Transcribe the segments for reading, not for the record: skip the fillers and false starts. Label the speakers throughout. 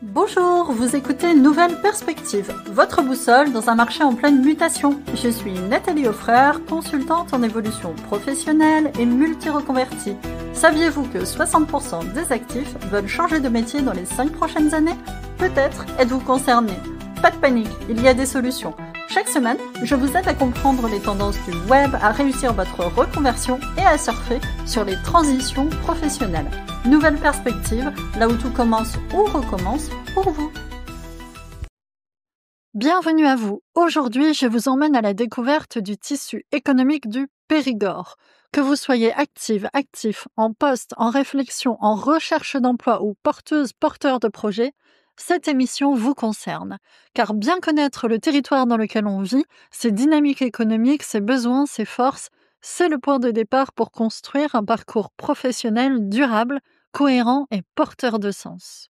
Speaker 1: Bonjour, vous écoutez Nouvelle Perspective, votre boussole dans un marché en pleine mutation. Je suis Nathalie Offrère, consultante en évolution professionnelle et multi-reconvertie. Saviez-vous que 60% des actifs veulent changer de métier dans les 5 prochaines années? Peut-être êtes-vous concerné. Pas de panique, il y a des solutions. Chaque semaine, je vous aide à comprendre les tendances du web, à réussir votre reconversion et à surfer sur les transitions professionnelles. Nouvelle perspective, là où tout commence ou recommence pour vous. Bienvenue à vous. Aujourd'hui, je vous emmène à la découverte du tissu économique du Périgord. Que vous soyez actif, en poste, en réflexion, en recherche d'emploi ou porteur de projet, cette émission vous concerne. Car bien connaître le territoire dans lequel on vit, ses dynamiques économiques, ses besoins, ses forces, c'est le point de départ pour construire un parcours professionnel durable, cohérent et porteur de sens.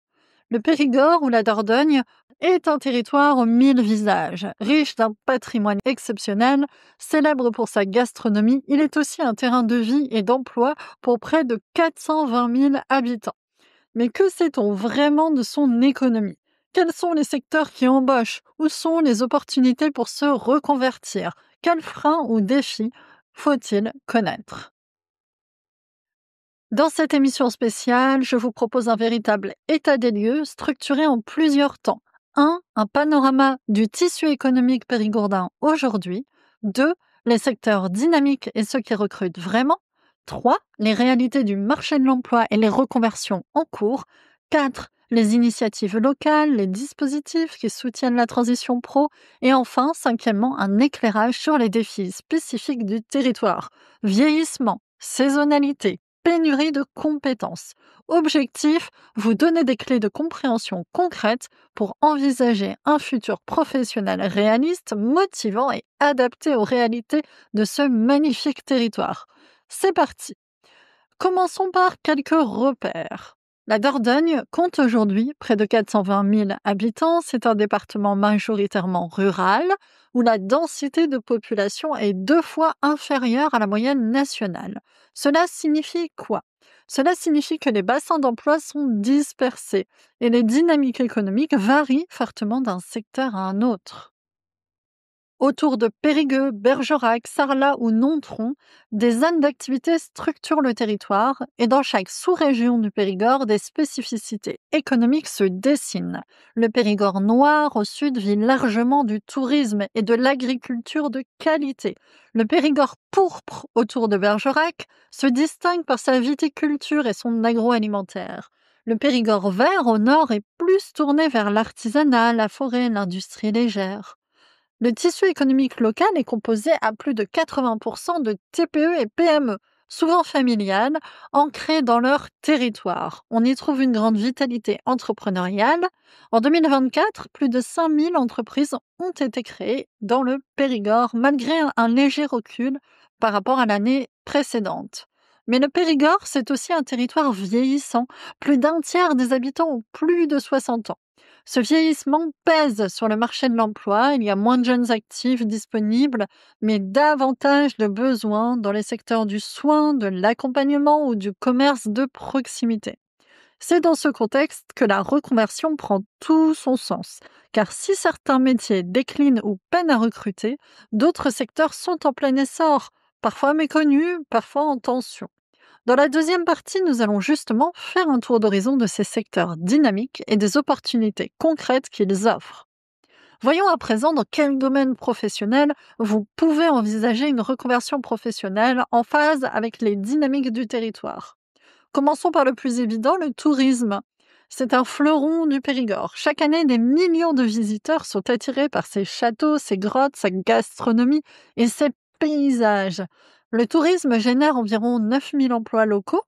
Speaker 1: Le Périgord ou la Dordogne est un territoire aux 1000 visages, riche d'un patrimoine exceptionnel, célèbre pour sa gastronomie. Il est aussi un terrain de vie et d'emploi pour près de 420 000 habitants. Mais que sait-on vraiment de son économie? Quels sont les secteurs qui embauchent? Où sont les opportunités pour se reconvertir? Quels freins ou défis faut-il connaître? Dans cette émission spéciale, je vous propose un véritable état des lieux structuré en plusieurs temps. 1. Un panorama du tissu économique périgourdin aujourd'hui. 2. Les secteurs dynamiques et ceux qui recrutent vraiment. 3. Les réalités du marché de l'emploi et les reconversions en cours. 4. Les initiatives locales, les dispositifs qui soutiennent la transition pro. Et enfin, cinquièmement, un éclairage sur les défis spécifiques du territoire. Vieillissement, saisonnalité, pénurie de compétences. Objectif, vous donner des clés de compréhension concrètes pour envisager un futur professionnel réaliste, motivant et adapté aux réalités de ce magnifique territoire. C'est parti. Commençons par quelques repères. La Dordogne compte aujourd'hui près de 420 000 habitants. C'est un département majoritairement rural où la densité de population est 2 fois inférieure à la moyenne nationale. Cela signifie quoi? Cela signifie que les bassins d'emploi sont dispersés et les dynamiques économiques varient fortement d'un secteur à un autre. Autour de Périgueux, Bergerac, Sarlat ou Nontron, des zones d'activité structurent le territoire et dans chaque sous-région du Périgord, des spécificités économiques se dessinent. Le Périgord noir au sud vit largement du tourisme et de l'agriculture de qualité. Le Périgord pourpre autour de Bergerac se distingue par sa viticulture et son agroalimentaire. Le Périgord vert au nord est plus tourné vers l'artisanat, la forêt, l'industrie légère. Le tissu économique local est composé à plus de 80% de TPE et PME, souvent familiales, ancrées dans leur territoire. On y trouve une grande vitalité entrepreneuriale. En 2024, plus de 5000 entreprises ont été créées dans le Périgord, malgré un léger recul par rapport à l'année précédente. Mais le Périgord, c'est aussi un territoire vieillissant. Plus d'un tiers des habitants ont plus de 60 ans. Ce vieillissement pèse sur le marché de l'emploi, il y a moins de jeunes actifs disponibles, mais davantage de besoins dans les secteurs du soin, de l'accompagnement ou du commerce de proximité. C'est dans ce contexte que la reconversion prend tout son sens, car si certains métiers déclinent ou peinent à recruter, d'autres secteurs sont en plein essor, parfois méconnus, parfois en tension. Dans la deuxième partie, nous allons justement faire un tour d'horizon de ces secteurs dynamiques et des opportunités concrètes qu'ils offrent. Voyons à présent dans quel domaine professionnel vous pouvez envisager une reconversion professionnelle en phase avec les dynamiques du territoire. Commençons par le plus évident, le tourisme. C'est un fleuron du Périgord. Chaque année, des millions de visiteurs sont attirés par ses châteaux, ses grottes, sa gastronomie et ses paysages. Le tourisme génère environ 9000 emplois locaux,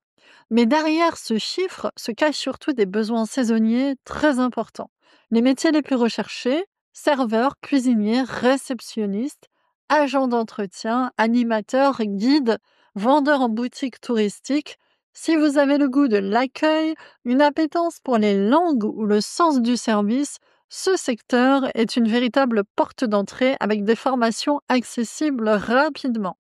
Speaker 1: mais derrière ce chiffre se cachent surtout des besoins saisonniers très importants. Les métiers les plus recherchés, serveurs, cuisiniers, réceptionnistes, agents d'entretien, animateurs, guides, vendeurs en boutique touristique. Si vous avez le goût de l'accueil, une appétence pour les langues ou le sens du service, ce secteur est une véritable porte d'entrée avec des formations accessibles rapidement.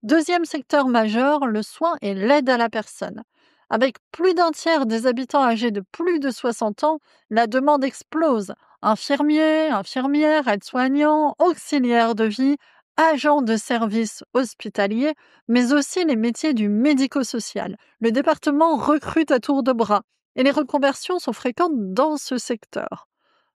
Speaker 1: Deuxième secteur majeur, le soin et l'aide à la personne. Avec plus d'un tiers des habitants âgés de plus de 60 ans, la demande explose. Infirmiers, infirmières, aides-soignants, auxiliaires de vie, agents de services hospitaliers, mais aussi les métiers du médico-social. Le département recrute à tour de bras et les reconversions sont fréquentes dans ce secteur.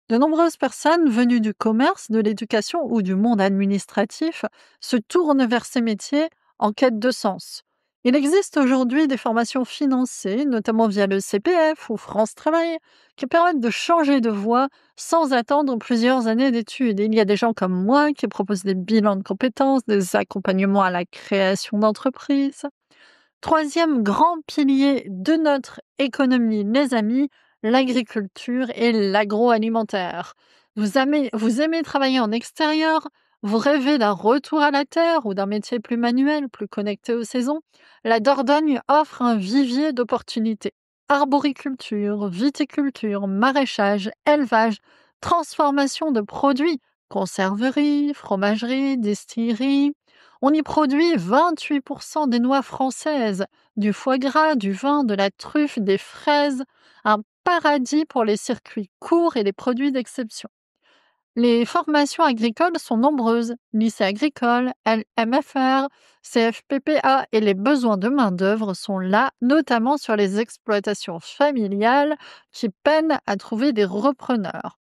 Speaker 1: De nombreuses personnes venues du commerce, de l'éducation ou du monde administratif se tournent vers ces métiers en quête de sens. Il existe aujourd'hui des formations financées, notamment via le CPF ou France Travail, qui permettent de changer de voie sans attendre plusieurs années d'études. Il y a des gens comme moi qui proposent des bilans de compétences, des accompagnements à la création d'entreprises. Troisième grand pilier de notre économie, les amis, l'agriculture et l'agroalimentaire. Vous aimez travailler en extérieur? Vous rêvez d'un retour à la terre ou d'un métier plus manuel, plus connecté aux saisons? La Dordogne offre un vivier d'opportunités. Arboriculture, viticulture, maraîchage, élevage, transformation de produits, conserverie, fromagerie, distillerie. On y produit 28% des noix françaises, du foie gras, du vin, de la truffe, des fraises, un paradis pour les circuits courts et les produits d'exception. Les formations agricoles sont nombreuses, lycée agricole, LMFR, CFPPA et les besoins de main-d'œuvre sont là, notamment sur les exploitations familiales qui peinent à trouver des repreneurs.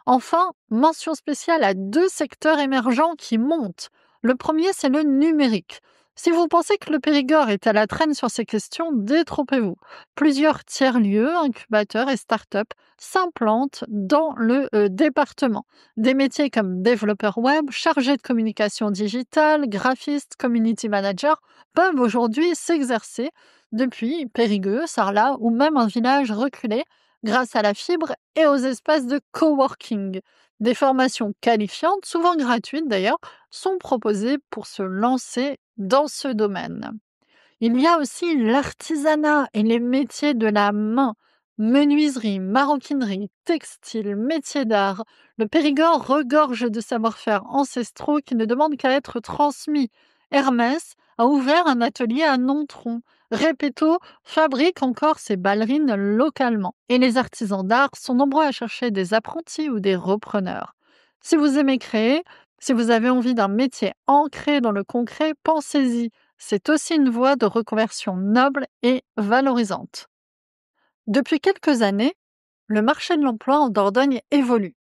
Speaker 1: Enfin, mention spéciale à deux secteurs émergents qui montent. Le premier, c'est le numérique. Si vous pensez que le Périgord est à la traîne sur ces questions, détrompez-vous. Plusieurs tiers-lieux, incubateurs et start-up s'implantent dans le département. Des métiers comme développeur web, chargé de communication digitale, graphiste, community manager peuvent aujourd'hui s'exercer depuis Périgueux, Sarlat ou même un village reculé grâce à la fibre et aux espaces de coworking. Des formations qualifiantes, souvent gratuites d'ailleurs, sont proposées pour se lancer dans ce domaine. Il y a aussi l'artisanat et les métiers de la main, menuiserie, maroquinerie, textile, métiers d'art. Le Périgord regorge de savoir-faire ancestraux qui ne demandent qu'à être transmis. Hermès a ouvert un atelier à Nontron. Repetto fabrique encore ses ballerines localement. Et les artisans d'art sont nombreux à chercher des apprentis ou des repreneurs. Si vous aimez créer, si vous avez envie d'un métier ancré dans le concret, pensez-y. C'est aussi une voie de reconversion noble et valorisante. Depuis quelques années, le marché de l'emploi en Dordogne évolue.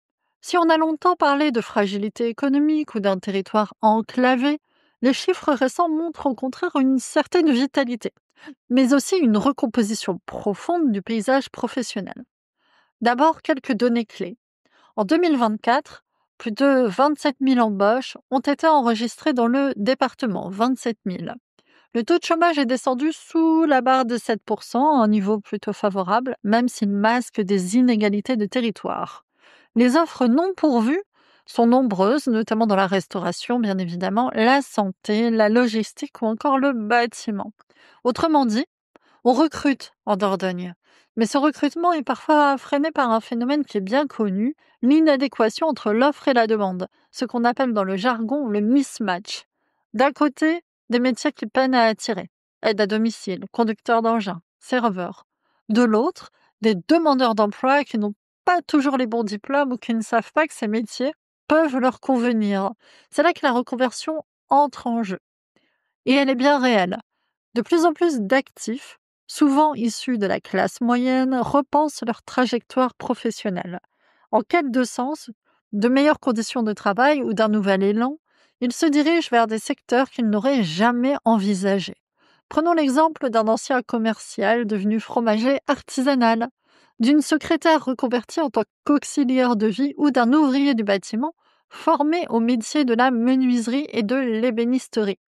Speaker 1: Si on a longtemps parlé de fragilité économique ou d'un territoire enclavé, les chiffres récents montrent au contraire une certaine vitalité, mais aussi une recomposition profonde du paysage professionnel. D'abord, quelques données clés. En 2024, plus de 27 000 embauches ont été enregistrées dans le département, 27 000. Le taux de chômage est descendu sous la barre de 7%, un niveau plutôt favorable, même s'il masque des inégalités de territoire. Les offres non pourvues sont nombreuses, notamment dans la restauration, bien évidemment, la santé, la logistique ou encore le bâtiment. Autrement dit, on recrute en Dordogne. Mais ce recrutement est parfois freiné par un phénomène qui est bien connu, l'inadéquation entre l'offre et la demande, ce qu'on appelle dans le jargon le mismatch. D'un côté, des métiers qui peinent à attirer, aide à domicile, conducteur d'engin, serveur. De l'autre, des demandeurs d'emploi qui n'ont pas toujours les bons diplômes ou qui ne savent pas que ces métiers peuvent leur convenir. C'est là que la reconversion entre en jeu. Et elle est bien réelle. De plus en plus d'actifs, souvent issus de la classe moyenne, repensent leur trajectoire professionnelle. En quête de sens, de meilleures conditions de travail ou d'un nouvel élan, ils se dirigent vers des secteurs qu'ils n'auraient jamais envisagés. Prenons l'exemple d'un ancien commercial devenu fromager artisanal, d'une secrétaire reconvertie en tant qu'auxiliaire de vie ou d'un ouvrier du bâtiment formé au métier de la menuiserie et de l'ébénisterie.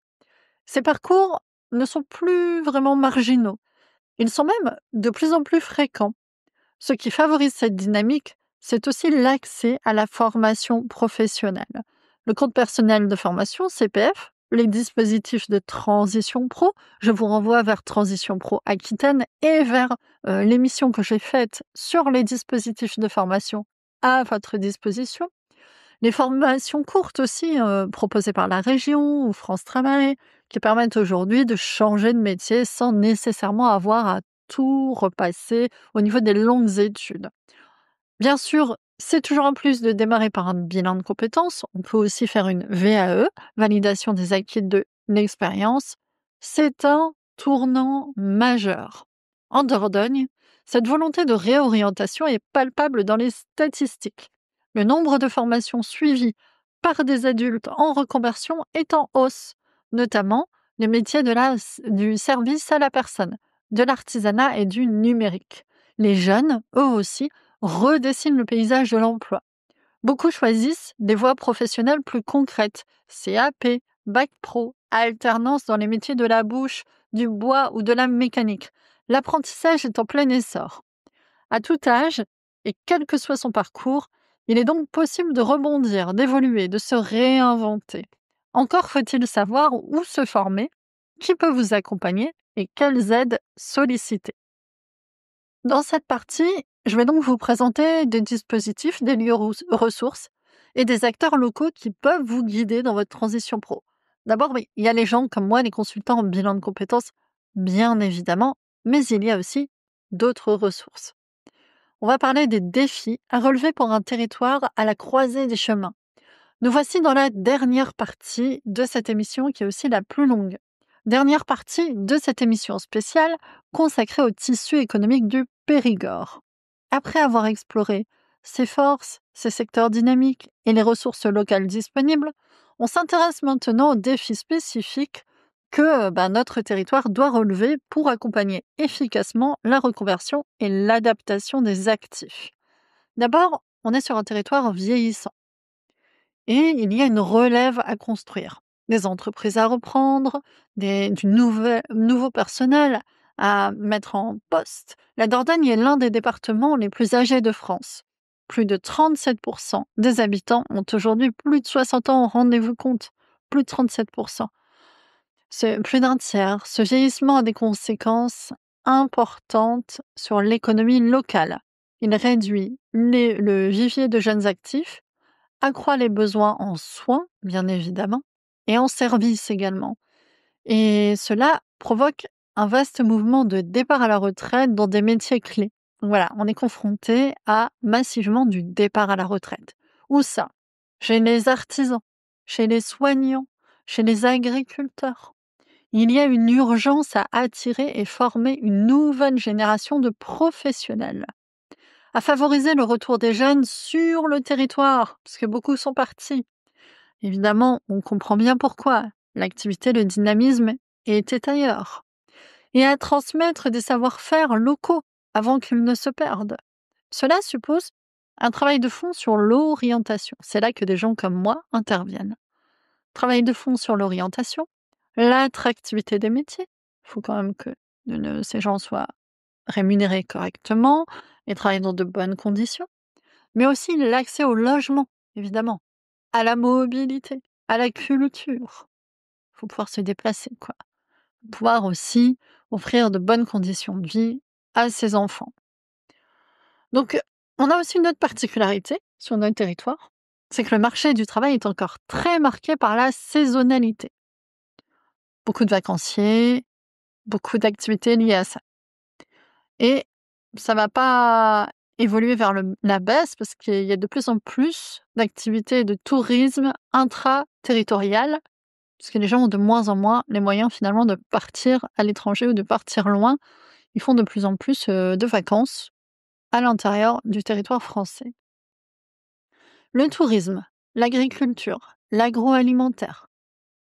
Speaker 1: Ces parcours ne sont plus vraiment marginaux. Ils sont même de plus en plus fréquents. Ce qui favorise cette dynamique, c'est aussi l'accès à la formation professionnelle. Le compte personnel de formation, CPF, les dispositifs de Transition Pro, je vous renvoie vers Transition Pro Aquitaine et vers l'émission que j'ai faite sur les dispositifs de formation à votre disposition. Les formations courtes aussi, proposées par la région ou France Travail, qui permettent aujourd'hui de changer de métier sans nécessairement avoir à tout repasser au niveau des longues études. Bien sûr, c'est toujours un plus de démarrer par un bilan de compétences. On peut aussi faire une VAE, validation des acquis de l'expérience. C'est un tournant majeur. En Dordogne, cette volonté de réorientation est palpable dans les statistiques. Le nombre de formations suivies par des adultes en reconversion est en hausse, notamment les métiers du service à la personne, de l'artisanat et du numérique. Les jeunes, eux aussi, redessinent le paysage de l'emploi. Beaucoup choisissent des voies professionnelles plus concrètes, CAP, Bac Pro, alternance dans les métiers de la bouche, du bois ou de la mécanique. L'apprentissage est en plein essor. À tout âge, et quel que soit son parcours, il est donc possible de rebondir, d'évoluer, de se réinventer. Encore faut-il savoir où se former, qui peut vous accompagner et quelles aides solliciter. Dans cette partie, je vais donc vous présenter des dispositifs, des lieux ressources et des acteurs locaux qui peuvent vous guider dans votre transition pro. D'abord, oui, il y a les gens comme moi, les consultants en bilan de compétences, bien évidemment, mais il y a aussi d'autres ressources. On va parler des défis à relever pour un territoire à la croisée des chemins. Nous voici dans la dernière partie de cette émission qui est aussi la plus longue. Dernière partie de cette émission spéciale consacrée au tissu économique du Périgord. Après avoir exploré ses forces, ses secteurs dynamiques et les ressources locales disponibles, on s'intéresse maintenant aux défis spécifiques que notre territoire doit relever pour accompagner efficacement la reconversion et l'adaptation des actifs. D'abord, on est sur un territoire vieillissant et il y a une relève à construire. Des entreprises à reprendre, du nouveau personnel à mettre en poste. La Dordogne est l'un des départements les plus âgés de France. Plus de 37% des habitants ont aujourd'hui plus de 60 ans, rendez-vous compte, plus de 37%. C'est plus d'un tiers. Ce vieillissement a des conséquences importantes sur l'économie locale. Il réduit le vivier de jeunes actifs, accroît les besoins en soins, bien évidemment, et en services également. Et cela provoque un vaste mouvement de départ à la retraite dans des métiers clés. Donc voilà, on est confronté à massivement du départ à la retraite. Où ça? Chez les artisans, chez les soignants, chez les agriculteurs. Il y a une urgence à attirer et former une nouvelle génération de professionnels, à favoriser le retour des jeunes sur le territoire, parce que beaucoup sont partis. Évidemment, on comprend bien pourquoi. L'activité, le dynamisme était ailleurs. Et à transmettre des savoir-faire locaux avant qu'ils ne se perdent. Cela suppose un travail de fond sur l'orientation. C'est là que des gens comme moi interviennent. Travail de fond sur l'orientation, l'attractivité des métiers. Il faut quand même que ces gens soient rémunérés correctement et travaillent dans de bonnes conditions. Mais aussi l'accès au logement, évidemment, à la mobilité, à la culture. Il faut pouvoir se déplacer, quoi. Pouvoir aussi offrir de bonnes conditions de vie à ses enfants. Donc, on a aussi une autre particularité sur notre territoire, c'est que le marché du travail est encore très marqué par la saisonnalité. Beaucoup de vacanciers, beaucoup d'activités liées à ça. Et ça va pas évoluer vers la baisse parce qu'il y a de plus en plus d'activités de tourisme intra-territorial, parce que les gens ont de moins en moins les moyens finalement de partir à l'étranger ou de partir loin. Ils font de plus en plus de vacances à l'intérieur du territoire français. Le tourisme, l'agriculture, l'agroalimentaire,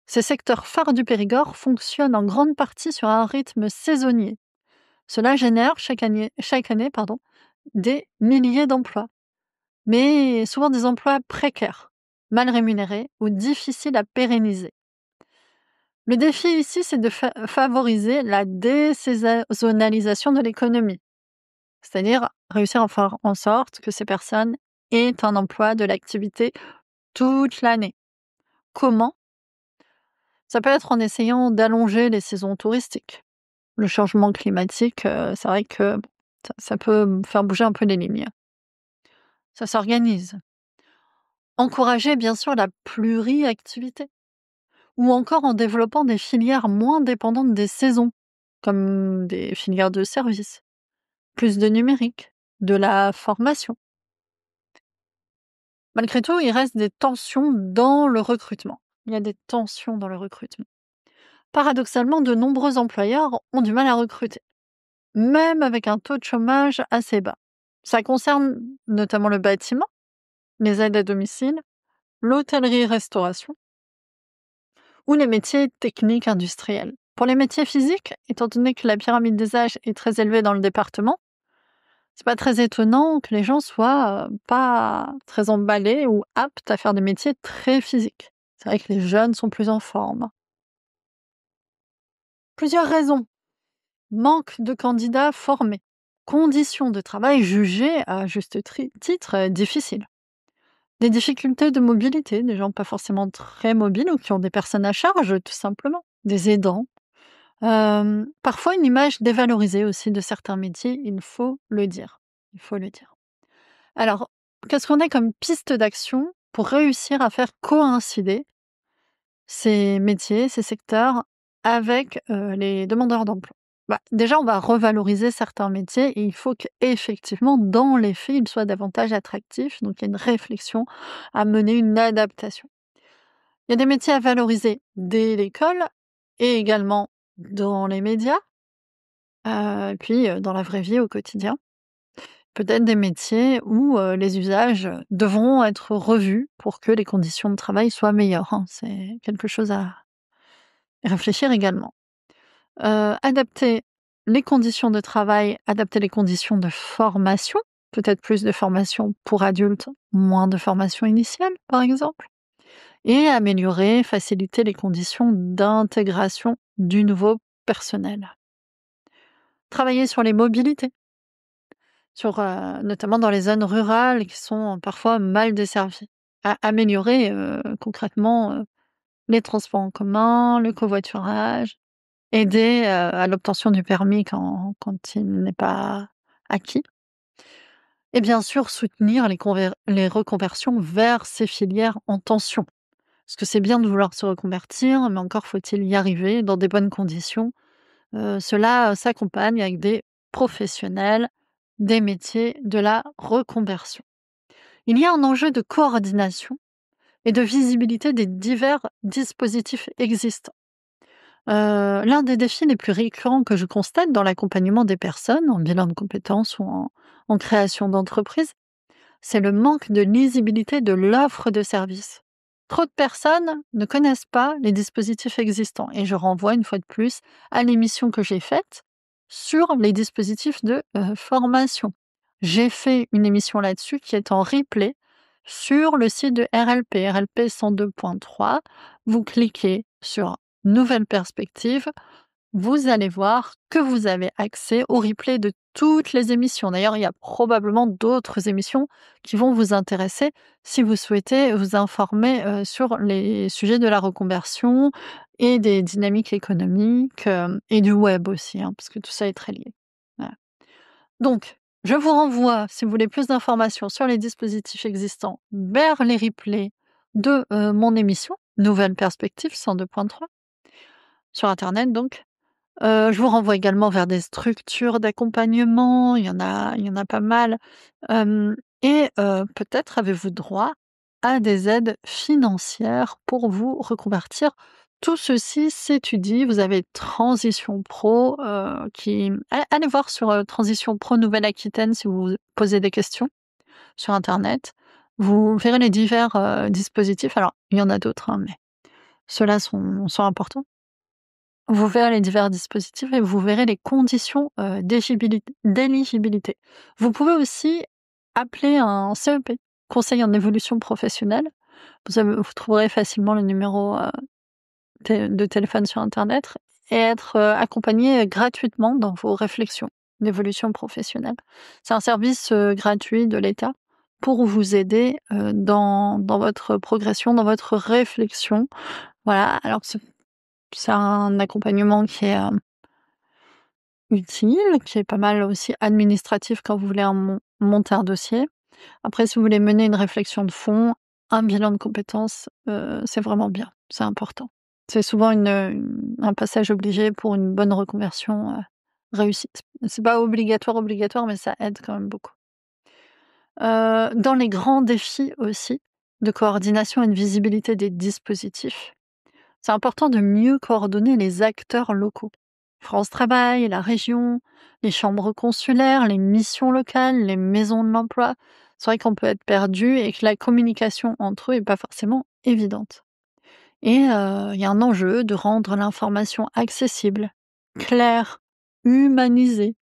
Speaker 1: ces secteurs phares du Périgord fonctionnent en grande partie sur un rythme saisonnier. Cela génère chaque année, des milliers d'emplois, mais souvent des emplois précaires, mal rémunérés ou difficiles à pérenniser. Le défi ici, c'est de favoriser la désaisonnalisation de l'économie, c'est-à-dire réussir à faire en sorte que ces personnes aient un emploi de l'activité toute l'année. Comment? Ça peut être en essayant d'allonger les saisons touristiques. Le changement climatique, c'est vrai que ça peut faire bouger un peu les lignes. Ça s'organise. Encourager bien sûr la pluriactivité ou encore en développant des filières moins dépendantes des saisons. comme des filières de services, plus de numérique, de la formation. Malgré tout, il reste des tensions dans le recrutement. Il y a des tensions dans le recrutement. Paradoxalement, de nombreux employeurs ont du mal à recruter, même avec un taux de chômage assez bas. Ça concerne notamment le bâtiment, les aides à domicile, l'hôtellerie-restauration ou les métiers techniques industriels. Pour les métiers physiques, étant donné que la pyramide des âges est très élevée dans le département, c'est pas très étonnant que les gens soient pas très emballés ou aptes à faire des métiers très physiques. C'est vrai que les jeunes sont plus en forme. Plusieurs raisons. Manque de candidats formés. Conditions de travail jugées, à juste titre, difficiles. Des difficultés de mobilité, des gens pas forcément très mobiles ou qui ont des personnes à charge, tout simplement. Des aidants. Parfois une image dévalorisée aussi de certains métiers, il faut le dire. Il faut le dire. Alors, qu'est-ce qu'on a comme piste d'action pour réussir à faire coïncider ces métiers, ces secteurs avec, les demandeurs d'emploi? Bah, déjà, on va revaloriser certains métiers et il faut qu'effectivement, dans les faits, ils soient davantage attractifs. Donc il y a une réflexion à mener, une adaptation. Il y a des métiers à valoriser dès l'école et également dans les médias, et puis, dans la vraie vie au quotidien. Peut-être des métiers où, les usages devront être revus pour que les conditions de travail soient meilleures, hein. C'est quelque chose à réfléchir également. Adapter les conditions de travail, adapter les conditions de formation, peut-être plus de formation pour adultes, moins de formation initiale, par exemple, et améliorer, faciliter les conditions d'intégration du nouveau personnel. Travailler sur les mobilités, sur, notamment dans les zones rurales qui sont parfois mal desservies. Améliorer, concrètement, les transports en commun, le covoiturage, aider, à l'obtention du permis quand il n'est pas acquis et bien sûr soutenir les reconversions vers ces filières en tension. Parce que c'est bien de vouloir se reconvertir, mais encore faut-il y arriver dans des bonnes conditions. Cela s'accompagne avec des professionnels des métiers de la reconversion. Il y a un enjeu de coordination et de visibilité des divers dispositifs existants. L'un des défis les plus récurrents que je constate dans l'accompagnement des personnes en bilan de compétences ou en création d'entreprise, c'est le manque de lisibilité de l'offre de services. Trop de personnes ne connaissent pas les dispositifs existants et je renvoie une fois de plus à l'émission que j'ai faite sur les dispositifs de formation. J'ai fait une émission là-dessus qui est en replay sur le site de RLP, RLP 102.3. Vous cliquez sur Nouvelles perspectives, vous allez voir que vous avez accès au replay de toutes les émissions. D'ailleurs, il y a probablement d'autres émissions qui vont vous intéresser si vous souhaitez vous informer sur les sujets de la reconversion et des dynamiques économiques et du web aussi, hein, parce que tout ça est très lié. Voilà. Donc, je vous renvoie, si vous voulez plus d'informations sur les dispositifs existants, vers les replays de mon émission Nouvelles perspectives 102.3 sur internet donc. Je vous renvoie également vers des structures d'accompagnement, il y en a pas mal, hem et peut-être avez-vous droit à des aides financières pour vous reconvertir. Tout ceci s'étudie. Vous avez Transition Pro, qui allez voir sur, Transition Pro Nouvelle-Aquitaine si vous vous posez des questions sur internet. Vous verrez les divers, dispositifs. Alors, il y en a d'autres, hein, mais ceux-là sont importants. Vous verrez les divers dispositifs et vous verrez les conditions, d'éligibilité. Vous pouvez aussi appeler un CEP, conseil en évolution professionnelle. Vous trouverez facilement le numéro, de téléphone sur internet et être, accompagné gratuitement dans vos réflexions d'évolution professionnelle. C'est un service, gratuit de l'État pour vous aider, dans votre progression, dans votre réflexion. Voilà, alors c'est un accompagnement qui est, utile, qui est pas mal aussi administratif quand vous voulez monter un dossier. Après, si vous voulez mener une réflexion de fond, un bilan de compétences, c'est vraiment bien, c'est important. C'est souvent un passage obligé pour une bonne reconversion, réussie. C'est pas obligatoire, mais ça aide quand même beaucoup. Dans les grands défis aussi, de coordination et de visibilité des dispositifs, c'est important de mieux coordonner les acteurs locaux. France Travail, la région, les chambres consulaires, les missions locales, les maisons de l'emploi. C'est vrai qu'on peut être perdu et que la communication entre eux est pas forcément évidente. Et il y a un enjeu de rendre l'information accessible, claire, humanisée,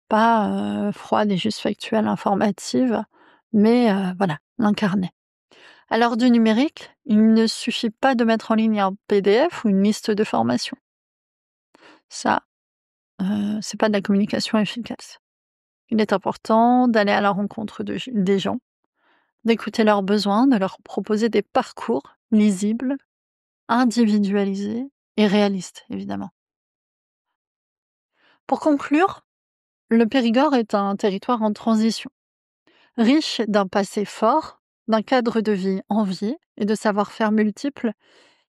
Speaker 1: pas, froide et juste factuelle, informative, mais voilà, l'incarner. À l'heure du numérique, il ne suffit pas de mettre en ligne un PDF ou une liste de formation. Ça, c'est pas de la communication efficace. Il est important d'aller à la rencontre des gens, d'écouter leurs besoins, de leur proposer des parcours lisibles, individualisés et réalistes, évidemment. Pour conclure, le Périgord est un territoire en transition, riche d'un passé fort, d'un cadre de vie envié et de savoir-faire multiples.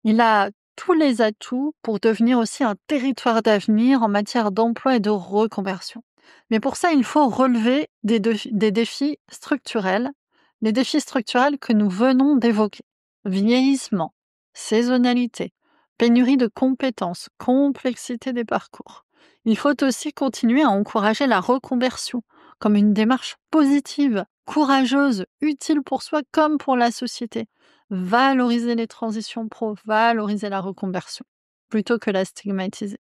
Speaker 1: Il a tous les atouts pour devenir aussi un territoire d'avenir en matière d'emploi et de reconversion. Mais pour ça, il faut relever des défis structurels, les défis structurels que nous venons d'évoquer. Vieillissement, saisonnalité, pénurie de compétences, complexité des parcours. Il faut aussi continuer à encourager la reconversion comme une démarche positive, courageuse, utile pour soi comme pour la société. Valoriser les transitions pro, valoriser la reconversion, plutôt que la stigmatiser.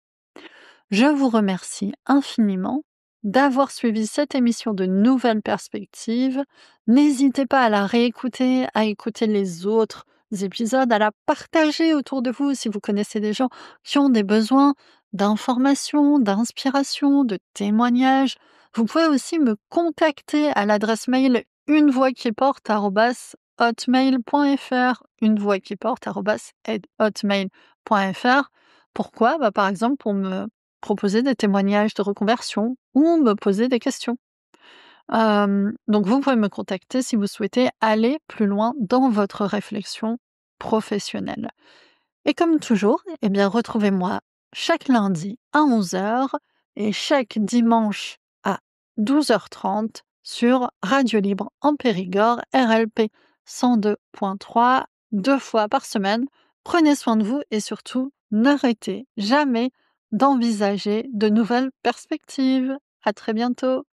Speaker 1: Je vous remercie infiniment d'avoir suivi cette émission de Nouvelles Perspectives. N'hésitez pas à la réécouter, à écouter les autres épisodes, à la partager autour de vous si vous connaissez des gens qui ont des besoins d'informations, d'inspiration, de témoignages. Vous pouvez aussi me contacter à l'adresse mail unevoixquiporte@hotmail.fr, unevoixquiporte@hotmail.fr. Pourquoi? Par exemple, pour me proposer des témoignages de reconversion ou me poser des questions. Donc vous pouvez me contacter si vous souhaitez aller plus loin dans votre réflexion professionnelle. Et comme toujours, eh bien retrouvez-moi chaque lundi à 11h et chaque dimanche à 12h30 sur Radio Libre en Périgord, RLP 102.3, 2 fois par semaine. Prenez soin de vous et surtout, n'arrêtez jamais d'envisager de nouvelles perspectives. À très bientôt.